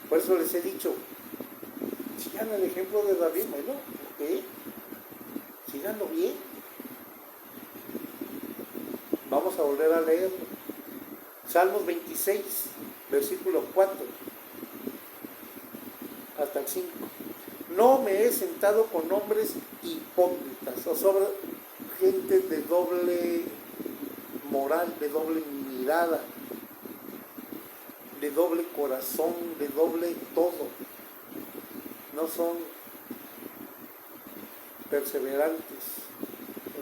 Por eso les he dicho, sigan el ejemplo de David, bueno, síganlo bien. Vamos a volver a leerlo. Salmos 26, versículo 4 hasta el 5. No me he sentado con hombres hipócritas, o sobre gente de doble moral, de doble mirada, de doble corazón, de doble todo. No son perseverantes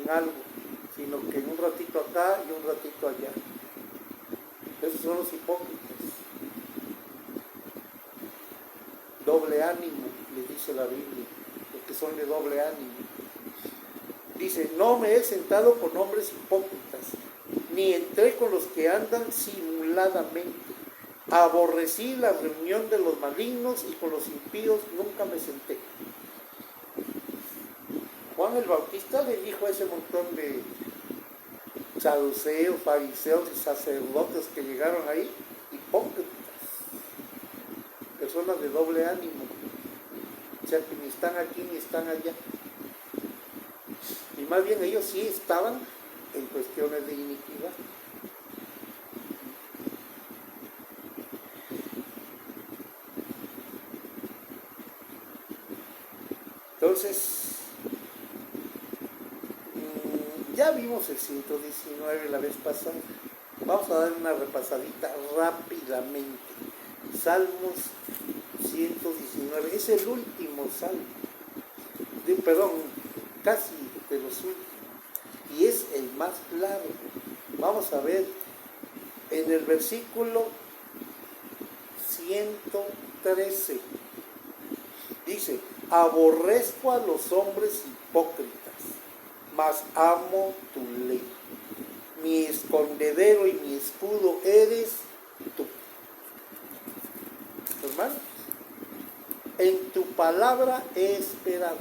en algo, sino que un ratito acá y un ratito allá. Esos son los hipócritas. Doble ánimo, le dice la Biblia, los que son de doble ánimo. Dice, no me he sentado con hombres hipócritas, ni entré con los que andan simuladamente. Aborrecí la reunión de los malignos y con los impíos nunca me senté. Juan el Bautista le dijo a ese montón de saduceos, fariseos y sacerdotes que llegaron ahí, hipócritas, personas de doble ánimo, o sea que ni están aquí ni están allá. Y más bien ellos sí estaban en cuestiones de iniquidad. Entonces, ya vimos el 119 la vez pasada. Vamos a dar una repasadita rápidamente. Salmos 119, es el último salmo, casi de los últimos, y es el más largo. Vamos a ver en el versículo 113, dice: aborrezco a los hombres hipócritas, mas amo tu ley. Mi escondedero y mi escudo eres tú. Hermanos, en tu palabra he esperado.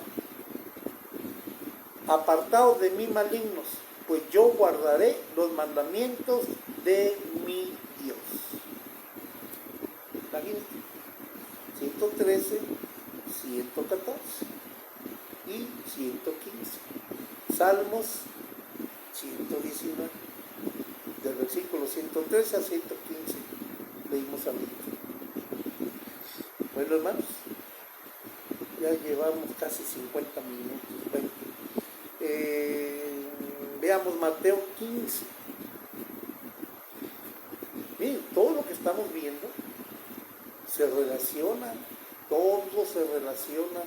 Apartaos de mí, malignos, pues yo guardaré los mandamientos de mi Dios. Imagínate, 113, 114 y 115. Salmos 119, del versículo 113 a 115, leímos ahorita. Bueno, hermanos, ya llevamos casi 50 minutos. Bueno, veamos Mateo 15. Miren, todo lo que estamos viendo se relaciona, todo se relaciona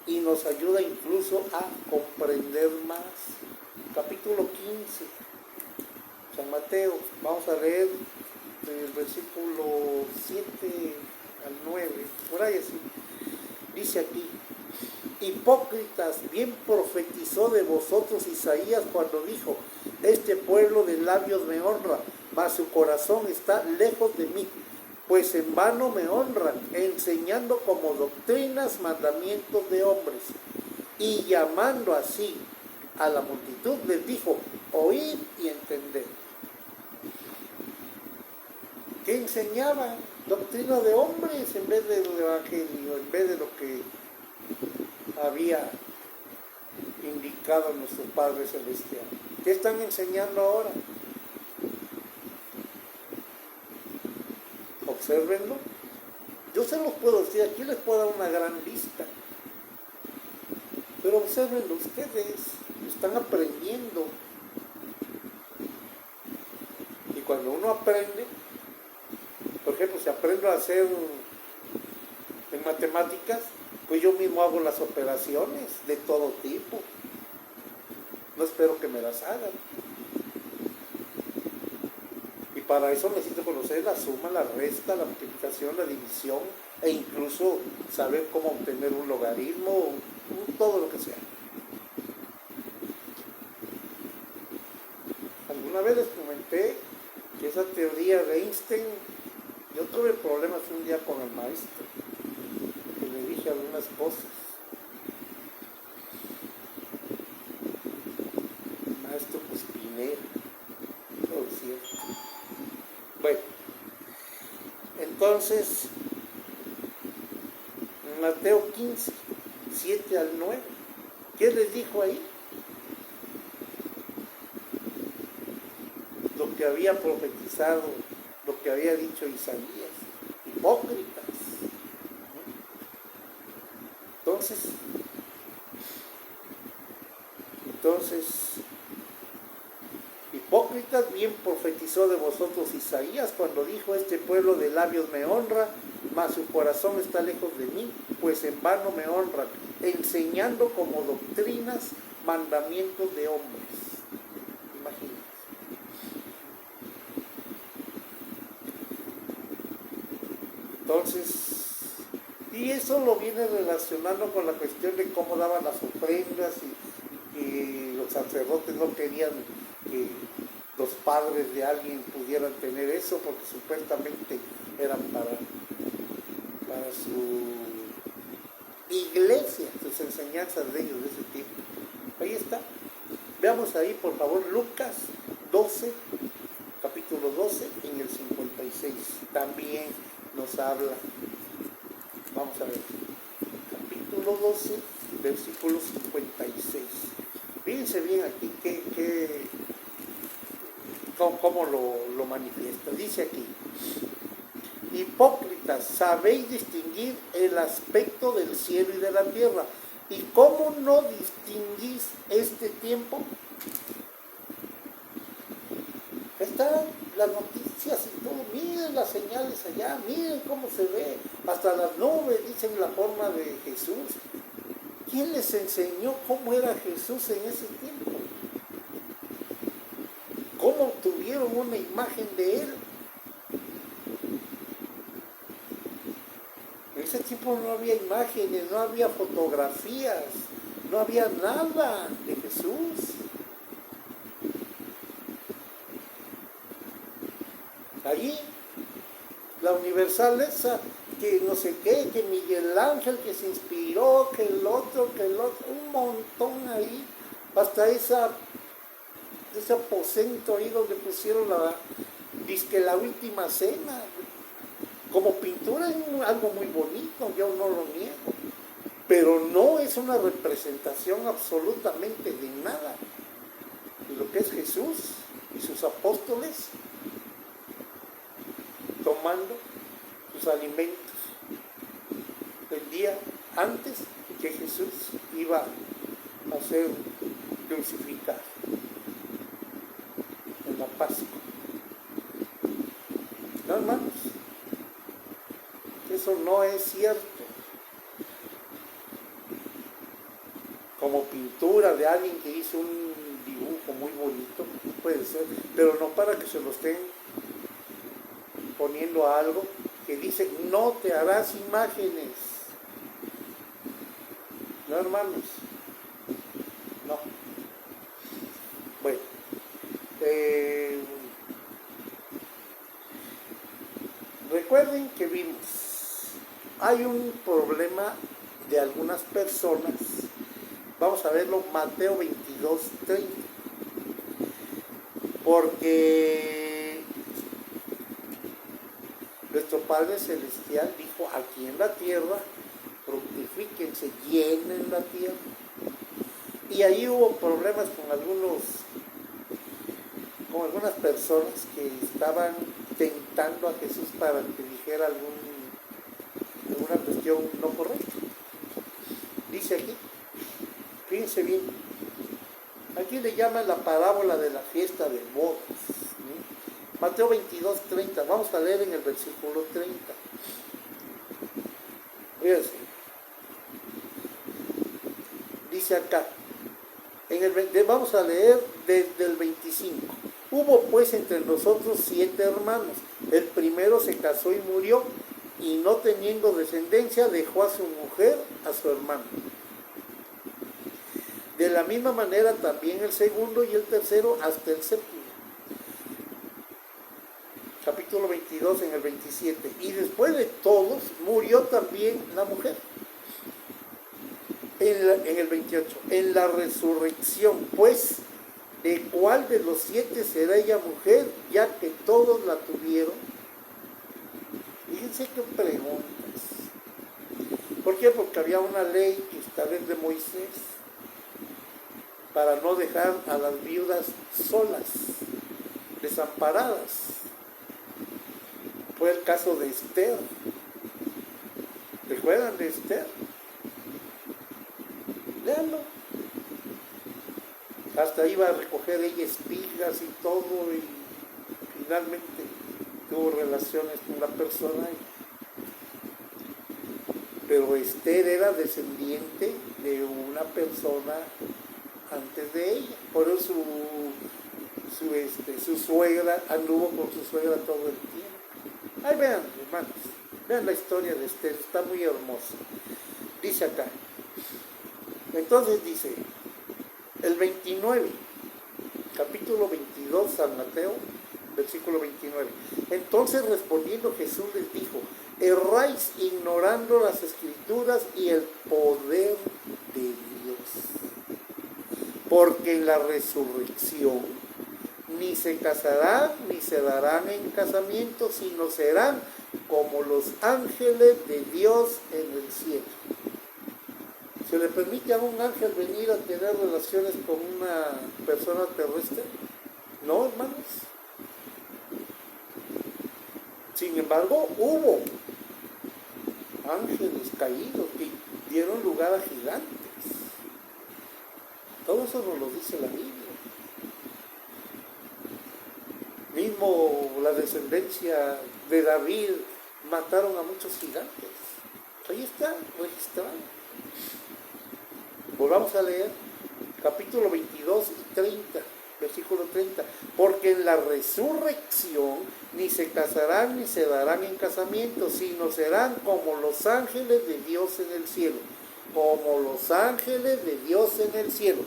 y nos ayuda incluso a comprender más. Capítulo 15, San Mateo, vamos a leer del versículo 7 al 9, por ahí así. Dice aquí: hipócritas, bien profetizó de vosotros Isaías cuando dijo: este pueblo de labios me honra, mas su corazón está lejos de mí, pues en vano me honran, enseñando como doctrinas mandamientos de hombres. Y llamando así a la multitud les dijo: oíd y entended. ¿Qué enseñaban? Doctrina de hombres en vez del evangelio, en vez de lo que había indicado nuestro Padre Celestial. ¿Qué están enseñando ahora? Obsérvenlo. Yo se los puedo decir, aquí les puedo dar una gran lista. Pero obsérvenlo ustedes, están aprendiendo. Y cuando uno aprende, por ejemplo, si aprendo a hacer en matemáticas, pues yo mismo hago las operaciones de todo tipo. No espero que me las hagan. Y para eso necesito conocer la suma, la resta, la multiplicación, la división, e incluso saber cómo obtener un logaritmo, todo lo que sea. Alguna vez les comenté que esa teoría de Einstein, yo tuve problemas un día con el maestro, que le dije algunas cosas. El maestro Cuspinera, todo cierto. Bueno, entonces, en Mateo 15, 7 al 9, ¿qué les dijo ahí? Lo que había profetizado, lo que había dicho Isaías: hipócritas. Entonces, hipócritas, bien profetizó de vosotros Isaías cuando dijo: este pueblo de labios me honra, mas su corazón está lejos de mí, pues en vano me honran, enseñando como doctrinas mandamientos de hombres. Imagínense. Entonces, y eso lo viene relacionando con la cuestión de cómo daban las ofrendas y los sacerdotes no querían que los padres de alguien pudieran tener eso porque supuestamente eran para su iglesia, sus enseñanzas de ellos de ese tipo. Ahí está. Veamos ahí, por favor, Lucas 12, capítulo 12, en el 56. También nos habla. Vamos a ver. Capítulo 12, versículo 56. Fíjense bien aquí cómo lo manifiesta. Dice aquí: hipócritas, sabéis distinguir el aspecto del cielo y de la tierra, ¿y cómo no distinguís este tiempo? Están las noticias y todo, miren las señales allá, miren cómo se ve, hasta las nubes dicen la forma de Jesús. ¿Quién les enseñó cómo era Jesús en ese tiempo? ¿Cómo ¿cómo tuvieron una imagen de él? En ese tiempo no había imágenes, no había fotografías, no había nada de Jesús. Allí, la universal esa, que no sé qué, que Miguel Ángel, que se inspiró, que el otro, un montón ahí, hasta ese aposento ahí donde pusieron la última cena. Como pintura es algo muy bonito, yo no lo niego, pero no es una representación absolutamente de nada de lo que es Jesús y sus apóstoles tomando sus alimentos el día antes que Jesús iba a ser crucificado en la Pascua. No, hermanos, eso no es cierto. Como pintura de alguien que hizo un dibujo muy bonito, puede ser, pero no para que se lo estén poniendo a algo que dice, no te harás imágenes. No, hermanos, no. Bueno, recuerden que vimos, hay un problema de algunas personas. Vamos a verlo, Mateo 22:30. Porque nuestro Padre Celestial dijo, aquí en la tierra, fructifíquense, llenen la tierra. Y ahí hubo problemas con algunas personas que estaban tentando a Jesús para que dijera alguna cuestión no correcta. Dice aquí, fíjense bien, aquí le llaman la parábola de la fiesta de bodas. Mateo 22:30, vamos a leer en el versículo 30. Fíjense, dice acá, vamos a leer desde el 25. Hubo pues entre nosotros 7 hermanos. El primero se casó y murió, y no teniendo descendencia dejó a su mujer a su hermano. De la misma manera también el segundo y el tercero hasta el séptimo. Capítulo 22 en el 27. Y después de todos murió también la mujer. En el 28. En la resurrección, pues, ¿de cuál de los 7 será ella mujer, ya que todos la tuvieron? Fíjense qué preguntas. ¿Por qué? Porque había una ley que está desde Moisés para no dejar a las viudas solas, desamparadas. Fue el caso de Esther. ¿Recuerdan de Esther? Léanlo. Hasta iba a recoger ella espigas y todo, y finalmente tuvo relaciones con la persona. Pero Esther era descendiente de una persona antes de ella. Por eso su suegra anduvo con su suegra todo el tiempo. Ahí vean, hermanos, vean la historia de Esther, está muy hermosa. Dice acá, entonces dice, el 29, capítulo 22, San Mateo, versículo 29. Entonces respondiendo Jesús les dijo, erráis ignorando las Escrituras y el poder de Dios. Porque en la resurrección ni se casarán ni se darán en casamiento, sino serán como los ángeles de Dios en el cielo. ¿Se le permite a un ángel venir a tener relaciones con una persona terrestre? No, hermanos. Sin embargo, hubo ángeles caídos que dieron lugar a gigantes. Todo eso nos lo dice la Biblia. Mismo la descendencia de David mataron a muchos gigantes. Ahí está registrado. Volvamos a leer capítulo 22 y 30. Versículo 30. Porque en la resurrección ni se casarán ni se darán en casamiento, sino serán como los ángeles de Dios en el cielo. Como los ángeles de Dios en el cielo.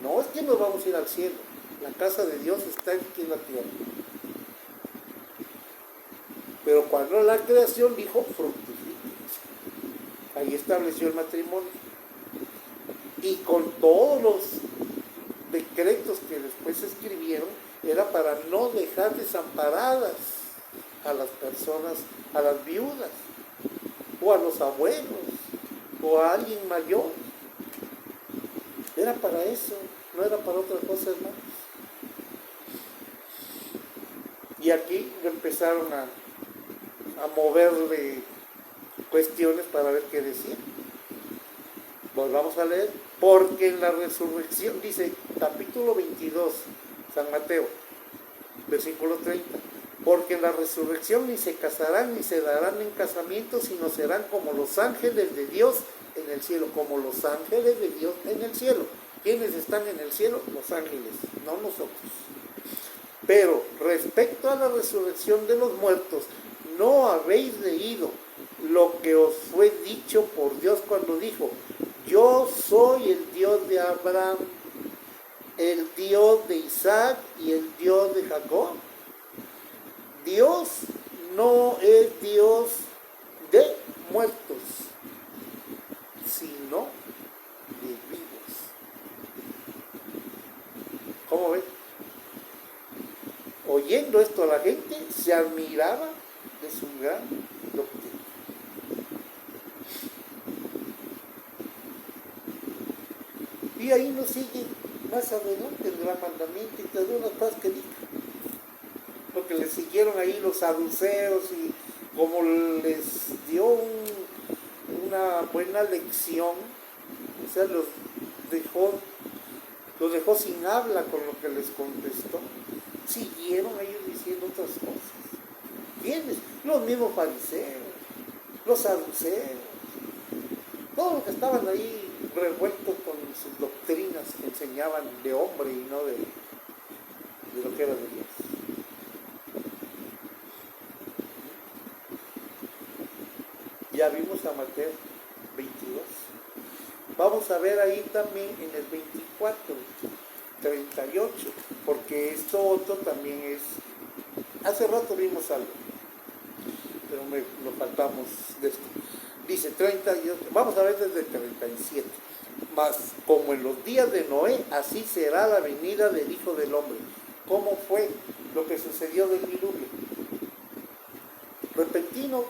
No es que nos vamos a ir al cielo. La casa de Dios está aquí en la tierra. Pero cuando la creación dijo, fructifíquense. Ahí estableció el matrimonio. Y con todos los decretos que después se escribieron, era para no dejar desamparadas a las personas, a las viudas, o a los abuelos, o a alguien mayor. Era para eso, no era para otra cosa, hermanos. Y aquí empezaron a moverle cuestiones para ver qué decía. Volvamos a leer. Porque en la resurrección, dice capítulo 22, San Mateo, versículo 30. Porque en la resurrección ni se casarán ni se darán en casamiento, sino serán como los ángeles de Dios en el cielo. Como los ángeles de Dios en el cielo. ¿Quiénes están en el cielo? Los ángeles, no nosotros. Pero respecto a la resurrección de los muertos, ¿no habéis leído lo que os fue dicho por Dios cuando dijo: yo soy el Dios de Abraham, el Dios de Isaac y el Dios de Jacob? Dios no es Dios de muertos, sino de vivos. ¿Cómo ven? Oyendo esto, la gente se admiraba de su gran doctrina. Y ahí nos sigue más adelante el gran mandamiento y te doy unas cosas que dijo. Porque le siguieron ahí los saduceos y como les dio una buena lección, o sea, los dejó sin habla con lo que les contestó. Siguieron ellos diciendo otras cosas. ¿Quiénes? Los mismos fariseos, los saduceos, todos los que estaban ahí revueltos con sus doctrinas que enseñaban de hombre y no de lo que era de Dios. Ya vimos a Mateo 22. Vamos a ver ahí también en el 24, 38, porque esto otro también es... Hace rato vimos algo, pero lo faltamos de esto. Dice 38, vamos a ver desde el 37. Mas como en los días de Noé, así será la venida del Hijo del Hombre. ¿Cómo fue lo que sucedió del diluvio? Repentino.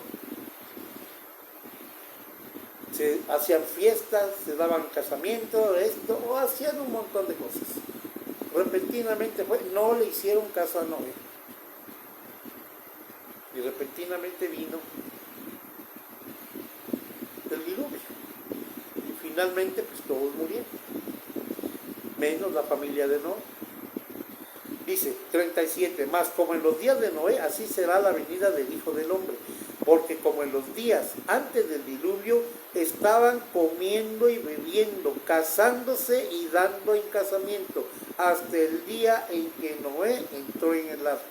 Se hacían fiestas, se daban casamientos, esto, o hacían un montón de cosas. Repentinamente fue, no le hicieron caso a Noé. Y repentinamente vino el diluvio. Y finalmente, pues todos murieron. Menos la familia de Noé. Dice 37, más como en los días de Noé, así será la venida del Hijo del Hombre. Porque como en los días antes del diluvio, estaban comiendo y bebiendo, casándose y dando en casamiento, hasta el día en que Noé entró en el arca.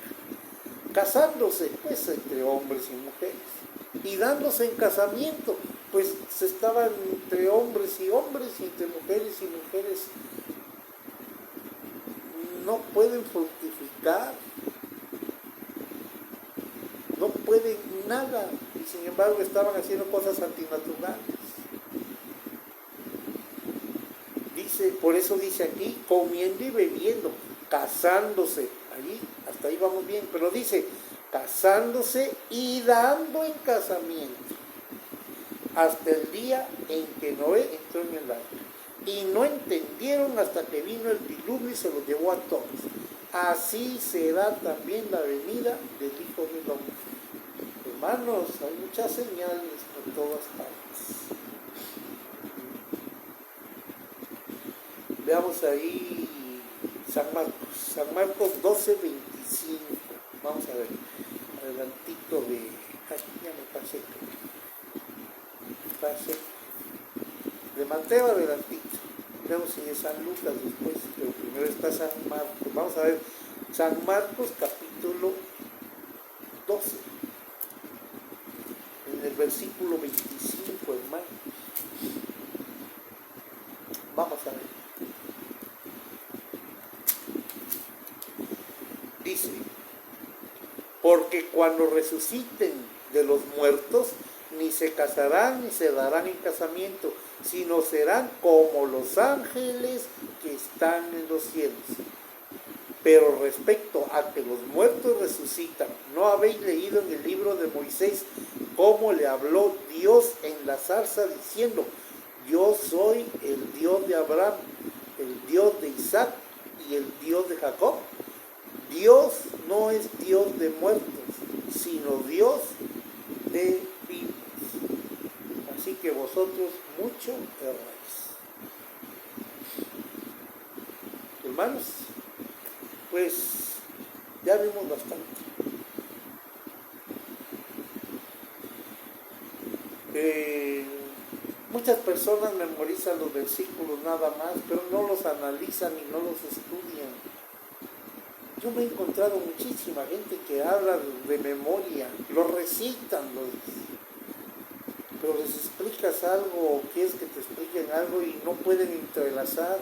Casándose, pues, entre hombres y mujeres. Y dándose en casamiento, pues, se estaban entre hombres y hombres, y entre mujeres y mujeres. No pueden fructificar, no pueden nada, y sin embargo estaban haciendo cosas antinaturales. Dice, por eso dice aquí, comiendo y bebiendo, casándose, allí, hasta ahí vamos bien, pero dice, casándose y dando en casamiento, hasta el día en que Noé entró en el arca. Y no entendieron hasta que vino el diluvio y se los llevó a todos. Así será también la venida del Hijo del Hombre. Hermanos, hay muchas señales por todas partes. Veamos ahí San Marcos 12, 25. Vamos a ver, adelantito de... Ay, ya me pasé. De Mateo adelantito. Luego sigue San Lucas después, pero primero está San Marcos. Vamos a ver, San Marcos capítulo 12, en el versículo 25, hermano. Vamos a ver. Dice, porque cuando resuciten de los muertos, ni se casarán ni se darán en casamiento, sino serán como los ángeles que están en los cielos. Pero respecto a que los muertos resucitan, ¿no habéis leído en el libro de Moisés cómo le habló Dios en la zarza diciendo, yo soy el Dios de Abraham, el Dios de Isaac y el Dios de Jacob? Dios no es Dios de muertos, sino Dios de vivos. Así que vosotros mucho erráis. Hermanos, pues ya vimos bastante. Muchas personas memorizan los versículos nada más, pero no los analizan y no los estudian. Yo me he encontrado muchísima gente que habla de memoria, lo recitan, pero les explicas algo o quieres que te expliquen algo y no pueden entrelazar.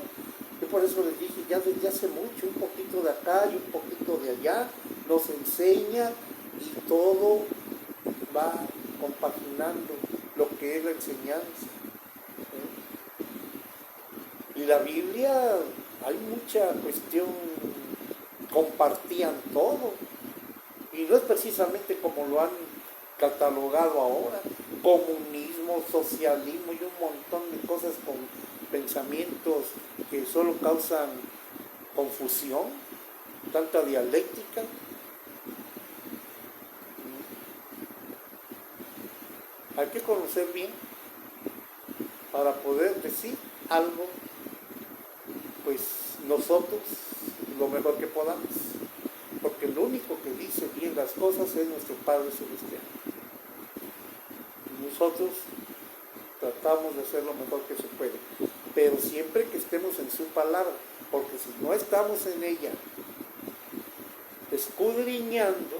Yo por eso les dije, ya desde hace mucho, un poquito de acá y un poquito de allá, nos enseña y todo va compaginando lo que es la enseñanza. Y la Biblia, hay mucha cuestión, compartían todo. Y no es precisamente como lo han catalogado ahora, comunismo, socialismo y un montón de cosas con pensamientos que solo causan confusión, tanta dialéctica. Hay que conocer bien para poder decir algo, pues nosotros lo mejor que podamos, porque lo único que dice bien las cosas es nuestro Padre Celestial. Nosotros tratamos de hacer lo mejor que se puede, pero siempre que estemos en su palabra, porque si no estamos en ella, escudriñando,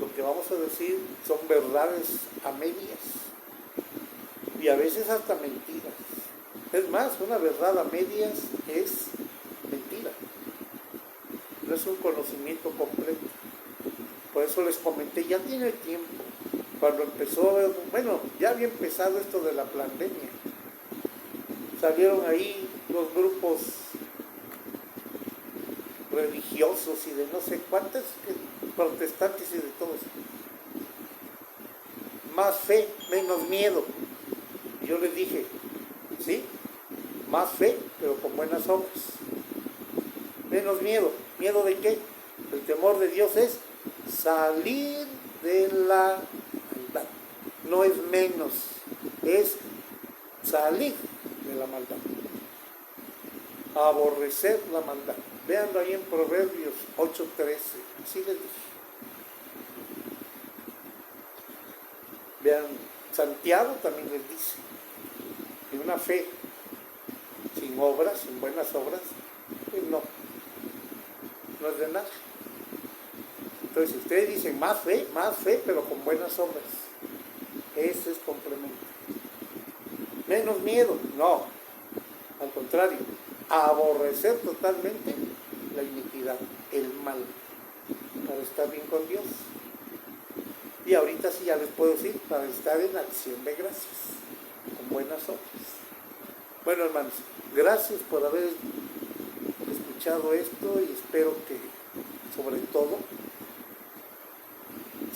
lo que vamos a decir son verdades a medias y a veces hasta mentiras. Es más, una verdad a medias es mentira, no es un conocimiento completo. Por eso les comenté, ya tiene tiempo, cuando empezó, bueno, ya había empezado esto de la pandemia, salieron ahí los grupos religiosos y de no sé cuántos, protestantes y de todos. Más fe, menos miedo. Y yo les dije, sí, más fe, pero con buenas obras. Menos miedo. ¿Miedo de qué? El temor de Dios es salir de la maldad. No es menos, es salir de la maldad. Aborrecer la maldad. Véanlo ahí en Proverbios 8:13. Así les dije. Vean, Santiago también les dice que una fe sin obras, sin buenas obras, pues no es de nada. Entonces, si ustedes dicen más fe, pero con buenas obras, ese es complemento. Menos miedo, no, al contrario, aborrecer totalmente la iniquidad, el mal, para estar bien con Dios. Y ahorita sí ya les puedo decir, para estar en acción de gracias, con buenas obras. Bueno, hermanos, gracias por haber escuchado esto y espero que, sobre todo,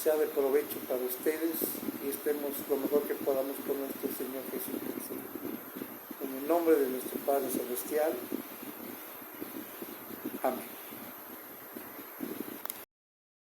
sea de provecho para ustedes y estemos lo mejor que podamos con nuestro Señor Jesucristo. En el nombre de nuestro Padre Celestial. Amén.